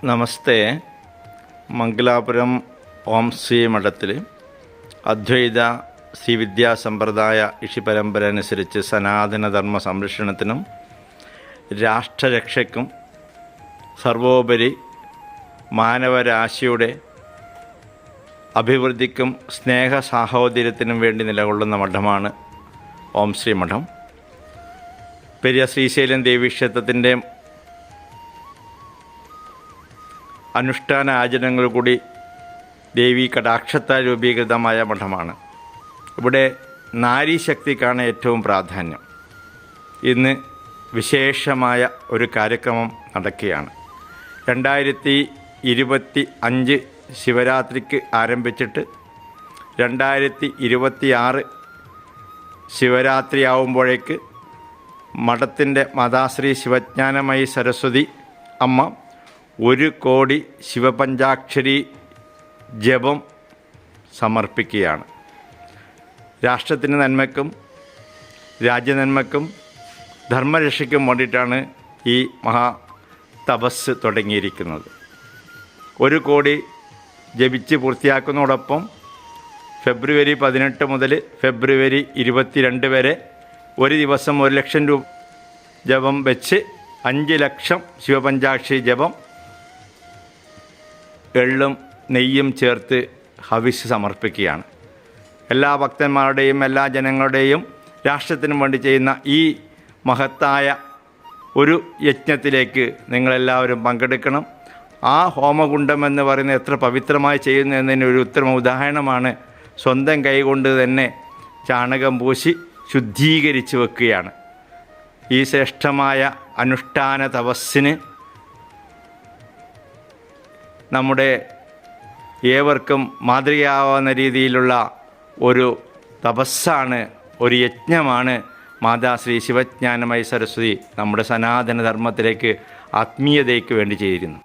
നമസ്തേ. മംഗലാപുരം ഓം ശ്രീ മഠത്തിൽ അദ്വൈത ശ്രീവിദ്യാ സമ്പ്രദായ ഋഷിപരമ്പര അനുസരിച്ച് സനാതനധർമ്മ സംരക്ഷണത്തിനും രാഷ്ട്രരക്ഷയ്ക്കും സർവോപരി മാനവരാശിയുടെ അഭിവൃദ്ധിക്കും സ്നേഹ സാഹോദര്യത്തിനും വേണ്ടി നിലകൊള്ളുന്ന മഠമാണ് ഓം ശ്രീ മഠം. പെരിയ ശ്രീശൈലം ദേവീക്ഷേത്രത്തിൻ്റെ അനുഷ്ഠാന ആചരണങ്ങൾ കൂടി ദേവീ കടാക്ഷത്താൽ രൂപീകൃതമായ മഠമാണ്. ഇവിടെ നാരീശക്തിക്കാണ് ഏറ്റവും പ്രാധാന്യം. ഇന്ന് വിശേഷമായ ഒരു കാര്യക്രമം നടക്കുകയാണ്. 2025 ശിവരാത്രിക്ക് ആരംഭിച്ചിട്ട് 2026 ശിവരാത്രി ആവുമ്പോഴേക്ക് മഠത്തിൻ്റെ മാതാശ്രീ ശിവജ്ഞാനമയി സരസ്വതി അമ്മ 1 കോടി ശിവപഞ്ചാക്ഷരി ജപം സമർപ്പിക്കുകയാണ്. രാഷ്ട്രത്തിൻ്റെ നന്മയ്ക്കും രാജ്യനന്മയ്ക്കും ധർമ്മരക്ഷയ്ക്കും വേണ്ടിയിട്ടാണ് ഈ മഹാ തപസ് തുടങ്ങിയിരിക്കുന്നത്. 1 കോടി ജപിച്ച് പൂർത്തിയാക്കുന്നതോടൊപ്പം ഫെബ്രുവരി 18 മുതൽ ഫെബ്രുവരി 22 വരെ ഒരു ദിവസം 1 ലക്ഷം രൂപ ജപം വെച്ച് 5 ലക്ഷം ശിവപഞ്ചാക്ഷരി ജപം എള്ളും നെയ്യും ചേർത്ത് ഹവിസ് സമർപ്പിക്കുകയാണ്. എല്ലാ ഭക്തന്മാരുടെയും എല്ലാ ജനങ്ങളുടെയും രാഷ്ട്രത്തിനും വേണ്ടി ചെയ്യുന്ന ഈ മഹത്തായ ഒരു യജ്ഞത്തിലേക്ക് നിങ്ങളെല്ലാവരും പങ്കെടുക്കണം. ആ ഹോമകുണ്ഡം എന്ന് പറയുന്നത് എത്ര പവിത്രമായി ചെയ്യുന്നു എന്നതിന് ഒരു ഉത്തമ ഉദാഹരണമാണ്. സ്വന്തം കൈകൊണ്ട് തന്നെ ചാണകം പൂശി ശുദ്ധീകരിച്ച് വെക്കുകയാണ്. ഈ ശ്രേഷ്ഠമായ അനുഷ്ഠാന തപസ്സിന് നമ്മുടെ ഏവർക്കും മാതൃകയാവുന്ന രീതിയിലുള്ള ഒരു തപസ്സാണ്, ഒരു യജ്ഞമാണ് മാതാശ്രീ ശിവജ്ഞാനമയി സരസ്വതി നമ്മുടെ സനാതനധർമ്മത്തിലേക്ക് ആത്മീയതയ്ക്ക് വേണ്ടി ചെയ്തിരുന്നു.